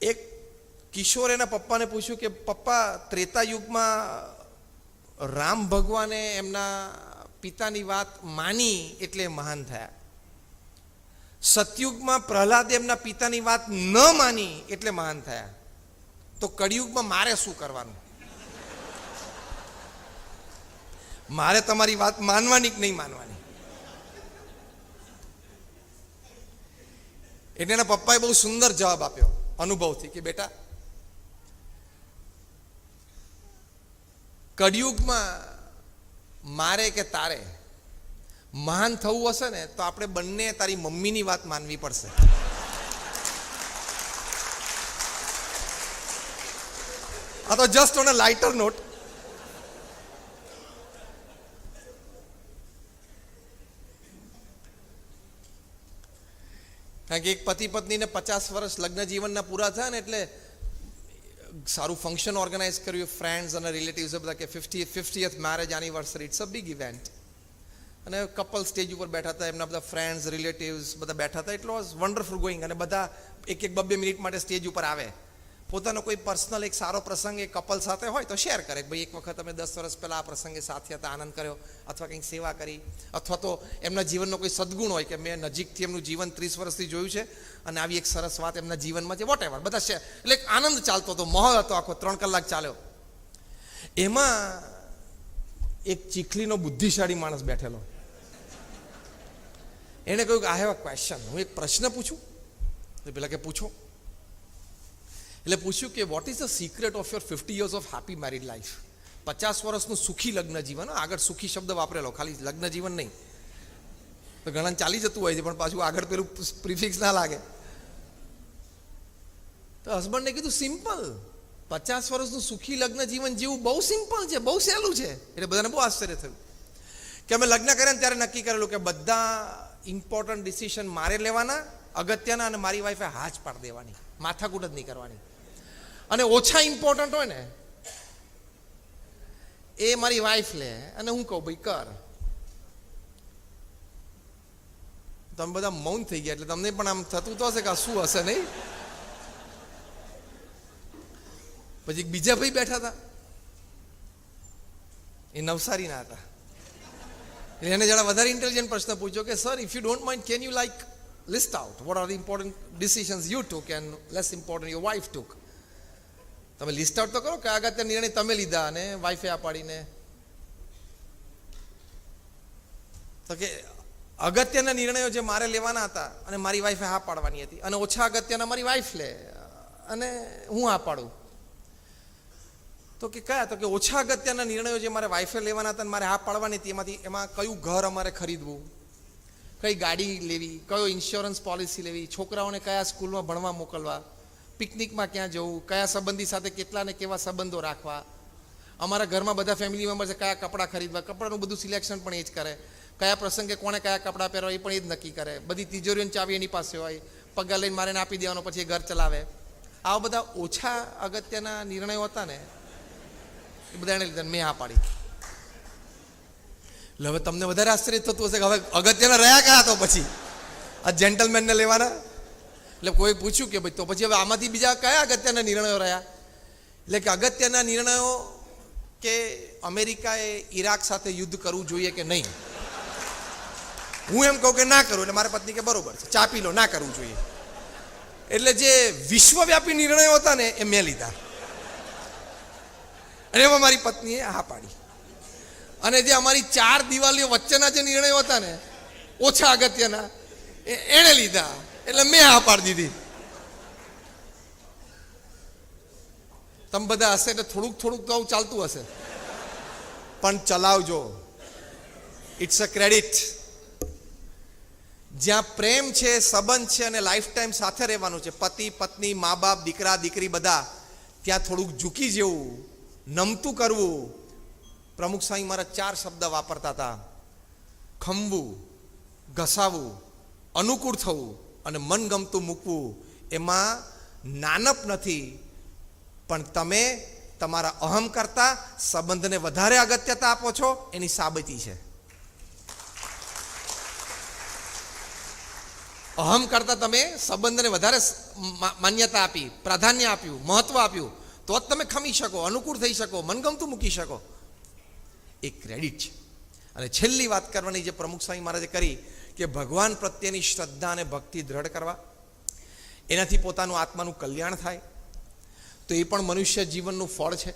એક કિશોર એના પપ્પાને પૂછ્યું કે પપ્પા, ત્રેતા યુગમાં રામ ભગવાને એમના પિતાની વાત માની એટલે મહાન થયા, સતયુગમાં પ્રહલાદે એમના પિતાની વાત ન માની એટલે મહાન થયા, તો કળિયુગમાં મારે શું કરવાનું? મારે તમારી વાત માનવાની કે નહીં માનવાની? એટલે એના પપ્પાએ બહુ સુંદર જવાબ આપ્યો અનુભવથી કે બેટા, કળિયુગમાં મારે કે તારે મહાન થવું હશે ને તો આપણે બંને તારી મમ્મીની વાત માનવી પડશે. આ તો just on a lighter note. કારણ કે એક પતિ પત્નીને 50 વર્ષ લગ્ન જીવનના પૂરા થયા ને એટલે સારું ફંક્શન ઓર્ગેનાઇઝ કર્યું, ફ્રેન્ડ્સ અને રિલેટિવ્સ બધા કે 50th marriage anniversary, it's a big event. અને કપલ સ્ટેજ ઉપર બેઠા હતા, એમના બધા ફ્રેન્ડ્સ રિલેટિવ્સ બધા બેઠા હતા. It was wonderful going. અને બધા એક 2 મિનિટ માટે સ્ટેજ ઉપર આવે, પોતાનો કોઈ પર્સનલ એક સારો પ્રસંગ એ કપલ સાથે હોય તો શેર કરે, ભાઈ એક વખત અમે 10 વર્ષ પહેલાં આ પ્રસંગે સાથે હતા, આનંદ કર્યો, અથવા કંઈક સેવા કરી, અથવા તો એમના જીવનનો કોઈ સદગુણ હોય કે મેં નજીકથી એમનું જીવન 30 વર્ષથી જોયું છે અને આવી એક સરસ વાત એમના જીવનમાં છે, વોટ એવર, બધા શેર. એટલે આનંદ ચાલતો હતો, માહોલ હતો આખો, 3 કલાક ચાલ્યો. એમાં એક ચીખલીનો બુદ્ધિશાળી માણસ બેઠેલો, એણે કહ્યું કે આઈ હેવ અ ક્વેશ્ચન, હું એક પ્રશ્ન પૂછું? પેલા કે પૂછો. એટલે પૂછ્યું કે what is the secret of your 50 years of happy married life? 50 વર્ષનું સુખી લગ્ન જીવન. આગળ સુખી શબ્દ વાપરેલો, ખાલી લગ્ન જીવન નહીં, તો ઘણા ચાલી જતું હોય છે પણ પાછું આગળ પેલું પ્રિફિક્સ ના લાગે. તો હસબન્ડને કીધું સિમ્પલ, 50 વર્ષનું સુખી લગ્ન જીવન જીવવું બહુ સિમ્પલ છે, બહુ સહેલું છે. એટલે બધાને બહુ આશ્ચર્ય થયું કે અમે લગ્ન કર્યા ને ત્યારે નક્કી કરેલું કે બધા ઇમ્પોર્ટન્ટ ડિસિઝન મારે લેવાના, અગત્યના, અને મારી વાઈફે હા જ પાડી દેવાની, માથાકૂટ જ નહીં કરવાની. અને ઓછા ઇમ્પોર્ટન્ટ હોય ને એ મારી વાઈફ લે અને હું કહું ભાઈ કર. તમે બધા મૌન થઈ ગયા એટલે તમને પણ આમ થતું તો હશે કે શું હશે નહીં. પછી બીજા ભાઈ બેઠા હતા, એ નવસારીના હતા. એટલે એને જરા વધારે ઇન્ટેલિજન્ટ પ્રશ્ન પૂછ્યો કે sir, if you don't mind, can you like list out what are the important decisions you took and less important your wife took? તમે લિસ્ટ આઉટ તો કરો કે અગત્યના નિર્ણય તમે લીધા અને વાઈફે આ પાડીને. તો કે અગત્યના નિર્ણયો જે મારે લેવાના હતા અને મારી વાઈફે હા પાડવાની હતી, અને ઓછા અગત્યના મારી વાઈફ લે અને હું હા પાડું. તો કે કયા? તો કે ઓછા અગત્યના નિર્ણયો જે મારે વાઈફે લેવાના હતા અને મારે હા પાડવાની હતી, એમાં કયું ઘર અમારે ખરીદવું, કઈ ગાડી લેવી, કયો ઇન્સ્યોરન્સ પોલિસી લેવી, છોકરાઓને કયા સ્કૂલમાં ભણવા મોકલવા, પિકનિકમાં ક્યાં જવું, કયા સંબંધી સાથે કેટલા ને કેવા સંબંધો રાખવા, અમારા ઘરમાં બધા ફેમિલી મેમ્બર્સે કયા કપડાં ખરીદવા, કપડાનું બધું સિલેક્શન પણ એ જ કરે, કયા પ્રસંગે કોણે કયા કપડાં પહેરવા એ પણ એ જ નક્કી કરે, બધી તિજોરીઓની ચાવી એની પાસે હોય, પગાર લઈને મારે આપી દેવાનો, પછી એ ઘર ચલાવે. આવા બધા ઓછા અગત્યના નિર્ણયો હતા ને એ બધા એને લીધા મેં હા પાડી. એટલે હવે તમને વધારે આશ્ચર્ય થતું હશે કે હવે અગત્યના રહ્યા કયા તો પછી આ જેન્ટલમેનને લેવાના? એટલે કોઈ પૂછ્યું કે ભાઈ તો પછી હવે આમાંથી બીજા કયા અગત્યના નિર્ણયો રહ્યા? એટલે કે અગત્યના નિર્ણયો કે અમેરિકાએ ઈરાક સાથે યુદ્ધ કરવું જોઈએ કે નહીં. હું એમ કહું કે ના કરું, એટલે મારા પત્ની કે બરોબર છે, ચા પી લો, ના કરવું જોઈએ. એટલે જે વિશ્વવ્યાપી નિર્ણયો હતા ને એ મેં લીધા અને એમાં મારી પત્નીએ હા પાડી. અને જે અમારી 4 દિવાલીઓ વચ્ચેના જે નિર્ણયો હતા ને ઓછા અગત્યના એણે લીધા, એટલે મેં હા પાડી દીધી. તમે બધા હશે એટલે થોડુંક થોડુંક તો આવું ચાલતું હશે, પણ ચલાવજો. It's a credit. જ્યાં પ્રેમ છે, સંબંધ છે અને લાઈફ ટાઈમ સાથે રહેવાનું છે, પતિ પત્ની, મા બાપ, દીકરા દીકરી બધા, ત્યાં થોડુંક ઝૂકી જેવું, નમતું કરવું. પ્રમુખ સ્વામી મારા 4 શબ્દ વાપરતા હતા: ખમવું, ઘસાવવું, અનુકૂળ થવું અને મનગમતું મૂકવું. એમાં નાનપ નથી, પણ તમે તમારા અહમ કરતા સંબંધને વધારે અગત્યતા આપો છો એની સાબિતી છે. અહમ કરતાં તમે સંબંધને વધારે માન્યતા આપી, પ્રાધાન્ય આપ્યું, મહત્વ આપ્યું, તો જ તમે ખમી શકો, અનુકૂળ થઈ શકો, મનગમતું મૂકી શકો. એ ક્રેડિટ છે. અને છેલ્લી વાત કરવાની જે પ્રમુખ સ્વામી મહારાજે કરી કે ભગવાન પ્રત્યેની શ્રદ્ધા અને ભક્તિ દ્રઢ કરવા, એનાથી પોતાનું આત્માનું કલ્યાણ થાય, તો એ પણ મનુષ્ય જીવનનું ફળ છે.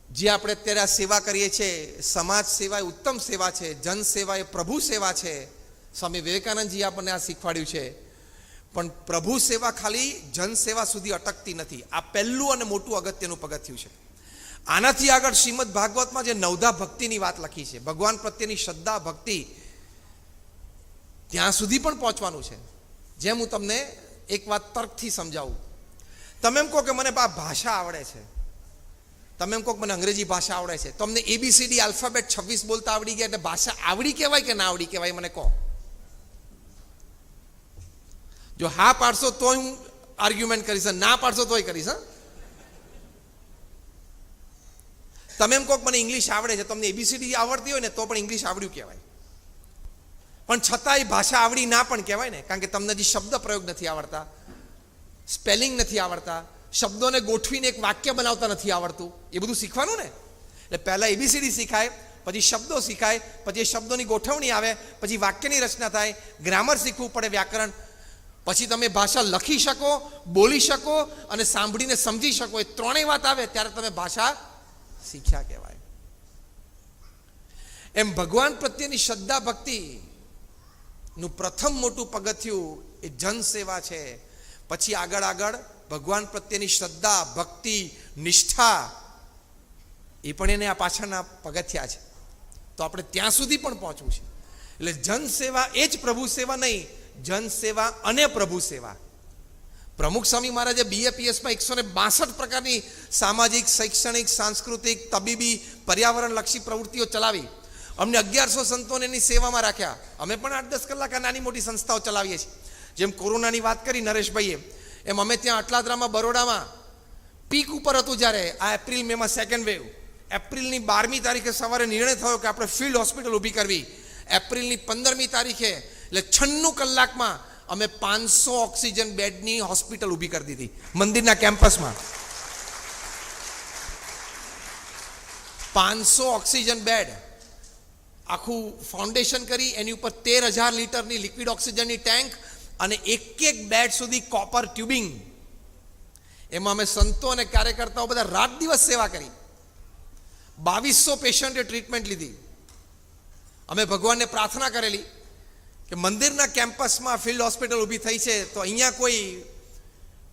જે આપણે અત્યારે આ સેવા કરીએ છીએ, સમાજ સેવા એ ઉત્તમ સેવા છે, જન સેવા એ પ્રભુ સેવા છે. સ્વામી વિવેકાનંદજી આપણને આ શીખવાડ્યું છે. પણ પ્રભુ સેવા ખાલી જન સેવા સુધી અટકતી નથી. આ પહેલું અને મોટું અગત્યનું પગથિયું છે. આનાથી આગળ શ્રીમદ ભાગવતમાં જે નવધા ભક્તિની વાત લખી છે, ભગવાન પ્રત્યેની શ્રદ્ધા ભક્તિ, ત્યાં સુધી પણ પહોંચવાનું છે. જેમ હું તમને એક વાત તર્કથી સમજાવું. તમે એમ કહો કે મને આ ભાષા આવડે છે, તમે એમ કહો કે મને અંગ્રેજી ભાષા આવડે છે, તો અમને ABCD આલ્ફાબેટ 26 બોલતા આવડી ગયા એટલે ભાષા આવડી કહેવાય કે ના આવડી કહેવાય? મને કહો. જો હા પાડશો તો હું આર્ગ્યુમેન્ટ કરીશ, ના પાડશો તોય કરીશ. તમે એમ કહો કે મને ઇંગ્લિશ આવડે છે, તમને ABCD આવડતી હોય ને તો પણ ઇંગ્લિશ આવડ્યું કહેવાય. પણ છતાંય ભાષા આવડી ના પણ કહેવાય ને, કારણ કે તમને હજી શબ્દ પ્રયોગ નથી આવડતા, સ્પેલિંગ નથી આવડતા, શબ્દોને ગોઠવીને એક વાક્ય બનાવતા નથી આવડતું. એ બધું શીખવાનું ને. એટલે પહેલાં ABCD શીખાય, પછી શબ્દો શીખાય, પછી એ શબ્દોની ગોઠવણી આવે, પછી વાક્યની રચના થાય, ગ્રામર શીખવું પડે, વ્યાકરણ, પછી તમે ભાષા લખી શકો, બોલી શકો અને સાંભળીને સમજી શકો. એ ત્રણેય વાત આવે ત્યારે તમે ભાષા શીખ્યા કહેવાય. એમ ભગવાન પ્રત્યેની શ્રદ્ધા ભક્તિનું પ્રથમ મોટું પગથિયું એ જન સેવા છે. પછી આગળ આગળ ભગવાન પ્રત્યેની શ્રદ્ધા ભક્તિ નિષ્ઠા, એ પણ એને આ પાછળના પગથિયા છે. તો આપણે ત્યાં સુધી પણ પહોંચવું છે. એટલે જન સેવા એ જ પ્રભુ સેવા નહીં, જન સેવા અને પ્રભુ સેવા. પ્રમુખ સ્વામી મહારાજે BAPSમાં 162 પ્રકારની સામાજિક, શૈક્ષણિક, સાંસ્કૃતિક, તબીબી, પર્યાવરણલક્ષી પ્રવૃત્તિઓ ચલાવી. અમને 1100 સંતોને એની સેવામાં રાખ્યા. અમે પણ 8-10 કલાક આ નાની મોટી સંસ્થાઓ ચલાવીએ છીએ. જેમ કોરોનાની વાત કરી નરેશભાઈએ, એમ અમે ત્યાં અટલાદરામાં, બરોડામાં પીક ઉપર હતું જ્યારે આ એપ્રિલ મેમાં સેકન્ડ વેવ. એપ્રિલની 12મી તારીખે સવારે નિર્ણય થયો કે આપણે ફિલ્ડ હોસ્પિટલ ઊભી કરવી. એપ્રિલની 15મી તારીખે એટલે 96 કલાકમાં અમે 500 ઓક્સિજન બેડની હોસ્પિટલ ઊભી કરી દીધી મંદિરના કેમ્પસમાં. 500 ઓક્સિજન બેડ, આખું ફાઉન્ડેશન કરી, એની ઉપર 13,000 લીટરની લિક્વિડ ઓક્સિજનની ટેન્ક અને એક બેડ સુધી કોપર ટ્યુબિંગ. એમાં અમે સંતો અને કાર્યકર્તાઓ બધા રાત દિવસ સેવા કરી. 2200 પેશન્ટે ટ્રીટમેન્ટ લીધી. અમે ભગવાનને પ્રાર્થના કરેલી કે મંદિરના કેમ્પસમાં ફિલ્ડ હોસ્પિટલ ઊભી થઈ છે તો અહીંયા કોઈ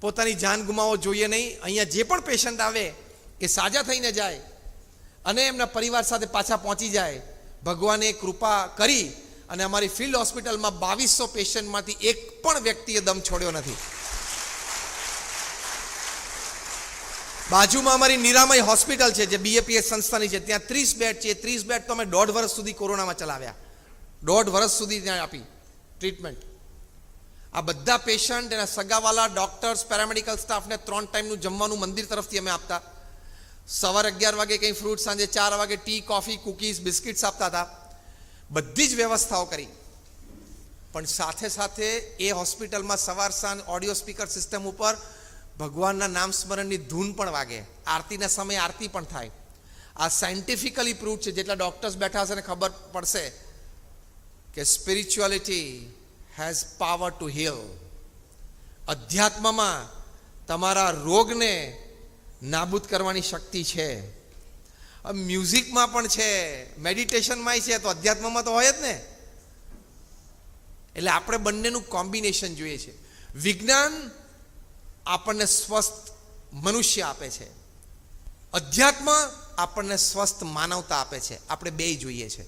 પોતાની જાન ગુમાવવો જોઈએ નહીં. અહીંયા જે પણ પેશન્ટ આવે એ સાજા થઈને જાય અને એમના પરિવાર સાથે પાછા પહોંચી જાય. ભગવાને કૃપા કરી અને અમારી ફિલ્ડ હોસ્પિટલમાં 2200 પેશન્ટમાંથી એક પણ વ્યક્તિએ દમ છોડ્યો નથી. બાજુમાં અમારી નિરામય હોસ્પિટલ છે જે BAPS સંસ્થાની છે, ત્યાં 30 બેડ છે. 30 બેડ તો અમે 1.5 વર્ષ સુધી કોરોનામાં ચલાવ્યા. 1.5 વર્ષ સુધી ત્યાં આપી ટ્રીટમેન્ટ. આ બધા પેશન્ટ, એના સગાવાલા, ડોક્ટર્સ, પેરામેડિકલ સ્ટાફને 3 ટાઈમનું જમવાનું મંદિર તરફથી અમે આપતા. સવારે 11 વાગે કંઈ ફ્રૂટ, સાંજે 4 વાગે ટી, કોફી, કુકીઝ, બિસ્કિટ્સ આપતા હતા. બધી જ વ્યવસ્થાઓ કરી. પણ સાથે સાથે એ હોસ્પિટલમાં સવાર સાંજ ઓડિયો સ્પીકર સિસ્ટમ ઉપર ભગવાનના નામ સ્મરણની ધૂન પણ વાગે. આરતીના સમયે આરતી પણ થાય. આ સાયન્ટિફિકલી પ્રૂવ છે. જેટલા ડોક્ટર્સ બેઠા હશે ને ખબર પડશે કે spirituality has power to heal. અધ્યાત્મમાં તમારા રોગને નાબૂદ કરવાની શક્તિ છે. મ્યુઝિકમાં પણ છે, મેડિટેશનમાં છે, તો અધ્યાત્મમાં તો હોય જ ને. એટલે આપણે બંનેનું કોમ્બિનેશન જોઈએ છે. વિજ્ઞાન આપણને સ્વસ્થ મનુષ્ય આપે છે, અધ્યાત્મ આપણને સ્વસ્થ માનવતા આપે છે. આપણે બેય જોઈએ છે.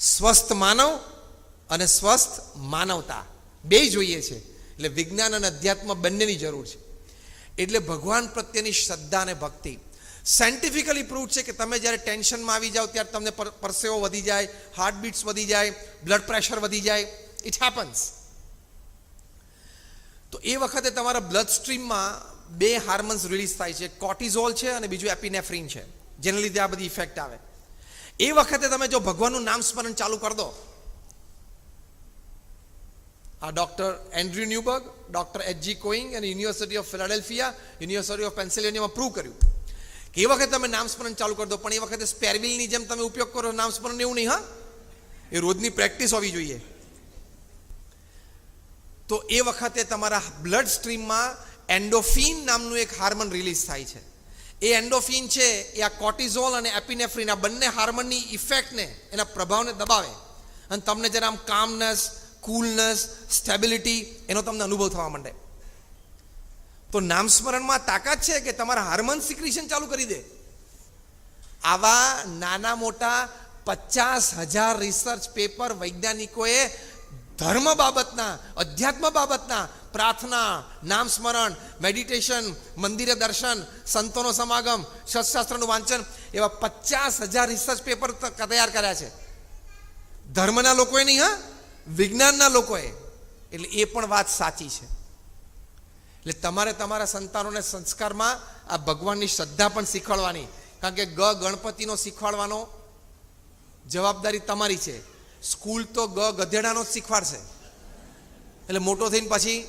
સ્વસ્થ માનવ અને સ્વસ્થ માનવતા બેય જોઈએ છે. એટલે વિજ્ઞાન અને અધ્યાત્મ બંનેની જરૂર છે. એટલે ભગવાન પ્રત્યેની શ્રદ્ધા અને ભક્તિ સાયન્ટિફિકલી પ્રૂવ છે કે તમે જ્યારે ટેન્શનમાં આવી જાઓ ત્યારે તમને પરસેવો વધી જાય, હાર્ટબીટ્સ વધી જાય, બ્લડ પ્રેશર વધી જાય. It happens. તો એ વખતે તમારા બ્લડ સ્ટ્રીમમાં 2 હાર્મોન્સ રિલીઝ થાય છે. કોર્ટિઝોલ છે અને બીજું એપિનેફ્રિન છે, જેના લીધે આ બધી ઇફેક્ટ આવે. એ વખતે તમે જો ભગવાનનું નામ સ્મરણ ચાલુ કરી દો આ doctor Andrew Newberg, doctor H G. Koenig અને university of Philadelphia, university of પેન્સિલ્વેનિયામાં પ્રૂવ કર્યું કે એ વખતે તમે નામસ્મરણ ચાલુ કરી દો, પણ એ વખતે સ્પેરવિલની જેમ તમે ઉપયોગ કરો નામસ્મરણ એવું નહીં. હા, એ રોજની પ્રેક્ટિસ હોવી જોઈએ. તો એ વખતે તમારા બ્લડ સ્ટ્રીમમાં એન્ડોફિન નામનું એક હાર્મોન રિલીઝ થાય છે. એ એન્ડોફિન છે એ આ કોર્ટિઝોલ અને એપિનેફ્રિન આ બંને હાર્મોનની ઇફેક્ટને, એના પ્રભાવને દબાવે અને તમને જરા આમ કામનેસ, કુલનેસ, સ્ટેબિલિટી એનો તમને અનુભવ થવા માંડે. તો નામસ્મરણમાં તાકાત છે કે તમારા હાર્મોન સિક્રીશન ચાલુ કરી દે. આવા નાના મોટા 50,000 રિસર્ચ પેપર વૈજ્ઞાનિકોએ ધર્મ બાબતના, અધ્યાત્મ બાબતના, પ્રાર્થના, નામસ્મરણ, મેડિટેશન, મંદિરે દર્શન, સંતોનો સમાગમ, શસ્ત્રાસ્ત્રનું વાંચન, એવા 50,000 રિસર્ચ પેપર તૈયાર કર્યા છે. ધર્મના લોકોએ નહીં, હા, વિજ્ઞાનના લોકોએ. એટલે એ પણ વાત સાચી છે. એટલે તમારે તમારા સંતાનોને સંસ્કારમાં આ ભગવાનની શ્રદ્ધા પણ શીખવાડવાની, કારણ કે ગણપતિનો શીખવાડવાનો જવાબદારી તમારી છે. સ્કૂલ તો ગધેડાનો જ શીખવાડશે. એટલે મોટો થઈને પછી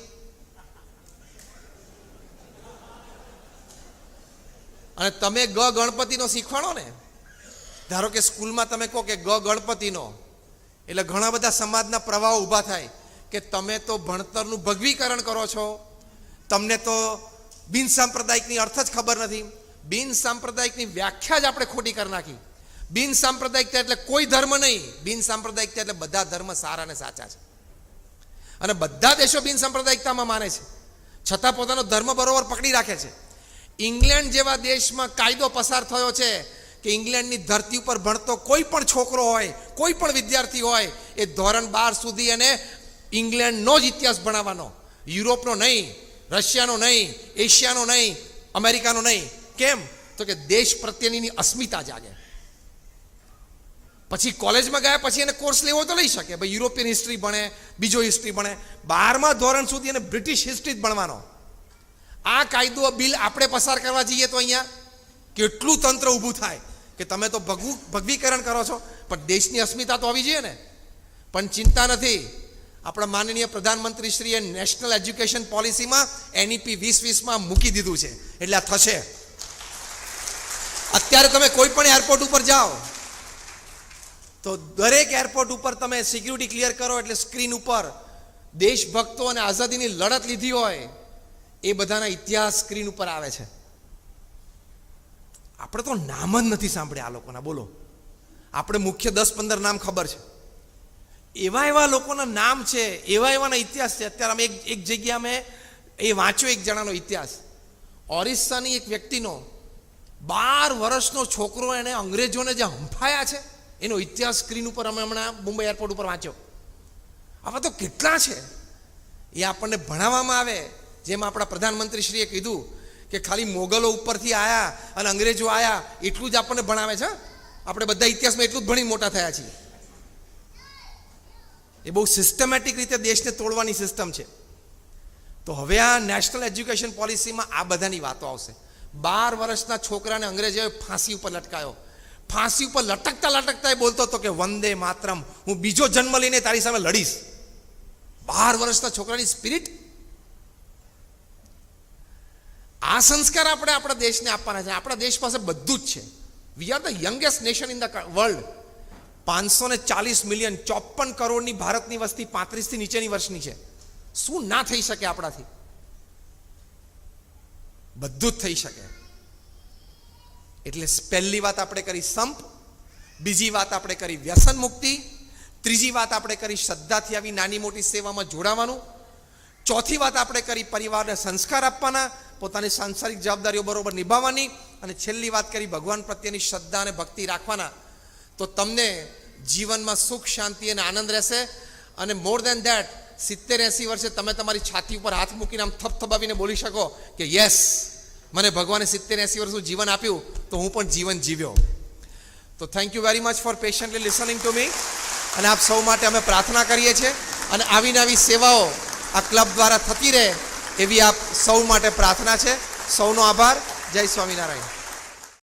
અને તમે ગણપતિનો શીખવાડો ને, ધારો કે સ્કૂલમાં તમે કહો કે ગણપતિનો, એટલે ઘણા બધા સમાજના પ્રવાહો ઊભા થાય કે તમે તો ભણતરનું ભગવીકરણ કરો છો, તમને તો બિન સાંપ્રદાયિકની અર્થ જ ખબર નથી. બિન સાંપ્રદાયિકની વ્યાખ્યા જ આપણે ખોટી કરી નાખી. બિન સાંપ્રદાયિકતા એટલે કોઈ ધર્મ નહીં, બિન સાંપ્રદાયિકતા એટલે બધા ધર્મ સારા અને સાચા છે. અને બધા દેશો બિન સાંપ્રદાયિકતામાં માને છે, છતાં પોતાનો ધર્મ બરોબર પકડી રાખે છે. ઇંગ્લેન્ડ જેવા દેશમાં કાયદો પસાર થયો છે કે ઇંગ્લેન્ડની ધરતી ઉપર ભણતો કોઈ પણ છોકરો હોય, કોઈ પણ વિદ્યાર્થી હોય, એ ધોરણ 12 સુધી એને ઇંગ્લેન્ડનો જ ઇતિહાસ ભણાવવાનો, યુરોપનો નહીં, રશિયાનો નહીં, એશિયાનો નહીં, અમેરિકાનો નહીં. કેમ? તો કે દેશ પ્રત્યેની અસ્મિતા જાગે. પછી કોલેજમાં ગયા પછી એને કોર્સ લેવો તો લઈ શકે, ભાઈ યુરોપિયન હિસ્ટ્રી ભણે, બીજો હિસ્ટ્રી ભણે. 12મા ધોરણ સુધી એને બ્રિટિશ હિસ્ટ્રી જ ભણવાનો. આ કાયદો બિલ આપણે પસાર કરવા જઈએ તો અહીંયા કેટલું તંત્ર ઊભું થાય કે તમે તો ભગવીકરણ કરો છો, પણ દેશની અસ્મિતા તો હોવી જોઈએ ને. પણ ચિંતા નથી, આપણા માનનીય પ્રધાનમંત્રીશ્રીએ નેશનલ એજ્યુકેશન પોલિસીમાં NEP 2020માં મૂકી દીધું છે. એટલે આ થશે. અત્યારે તમે કોઈ પણ એરપોર્ટ ઉપર જાઓ તો દરેક એરપોર્ટ ઉપર તમે સિક્યુરિટી ક્લિયર કરો એટલે સ્ક્રીન ઉપર દેશભક્તો અને આઝાદીની લડત લીધી હોય એ બધાના ઇતિહાસ સ્ક્રીન ઉપર આવે છે. આપણે તો નામ જ નથી સાંભળ્યા આ લોકોના. બોલો, આપણે મુખ્ય 10-15 નામ ખબર છે. એવા લોકોના નામ છે, એવાના ઇતિહાસ છે. અત્યારે અમે એક જગ્યા અમે એ વાંચ્યો એક જણાનો ઇતિહાસ. ઓરિસ્સાની એક વ્યક્તિનો 12 વર્ષનો છોકરો એને અંગ્રેજોને જે હંફાયા છે એનો ઇતિહાસ સ્ક્રીન ઉપર અમે હમણાં મુંબઈ એરપોર્ટ ઉપર વાંચ્યો. આવા તો કેટલા છે, એ આપણને ભણાવવામાં આવે. જેમ આપણા પ્રધાનમંત્રીશ્રીએ કીધું કે ખાલી મોગલો ઉપરથી આવ્યા અને અંગ્રેજો આવ્યા એટલું જ આપણને ભણાવે છે. આપણે બધા ઇતિહાસમાં એટલું જ ભણી મોટા થયા છીએ. એ બહુ સિસ્ટમેટિક રીતે દેશને તોડવાની સિસ્ટમ છે. તો હવે આ નેશનલ એજ્યુકેશન પોલિસીમાં આ બધાની વાતો આવશે. 12 વર્ષના છોકરાને અંગ્રેજોએ ફાંસી ઉપર લટકાયો. ફાંસી ઉપર લટકતા એ બોલતો હતો કે વંદે માતરમ, હું બીજો જન્મ લઈને તારી સામે લડીશ. 12 વર્ષના છોકરાની સ્પિરિટ. આ સંસ્કાર આપણે આપણા દેશને આપવાના છે. આપણા દેશ પાસે બધું જ છે. We are the youngest nation in the world. 540 million, 54 કરોડની ભારતની વસ્તી 35 થી નીચેની વર્ષની છે. શું ના થઈ શકે આપણાથી? બધું જ થઈ શકે. એટલે પહેલી વાત આપણે કરી સંપ, બીજી વાત આપણે કરી વ્યસન મુક્તિ, ત્રીજી વાત આપણે કરી શ્રદ્ધાથી આવી નાની મોટી સેવામાં જોડાવાનું, ચોથી વાત આપણે કરી પરિવારને સંસ્કાર આપવાના, પોતાની સાંસારિક જવાબદારીઓ બરોબર નિભાવવાની, અને છેલ્લી વાત કરી ભગવાન પ્રત્યેની શ્રદ્ધા અને ભક્તિ રાખવાના. તો તમને જીવનમાં સુખ, શાંતિ અને આનંદ રહેશે. અને મોર દેન ધેટ 70-80 વર્ષે તમે તમારી છાતી ઉપર હાથ મૂકીને આમ થપથપાવીને બોલી શકો કે યસ, મને ભગવાને 70-80 વર્ષનું જીવન આપ્યું તો હું પણ જીવન જીવ્યો. તો thank you very much for patiently listening to me. અને આપ સૌ માટે અમે પ્રાર્થના કરીએ છીએ અને આવીને આવી સેવાઓ આ ક્લબ દ્વારા થતી રહે એવી આપ સૌ માટે પ્રાર્થના છે. સૌનો આભાર. જય સ્વામિનારાયણ.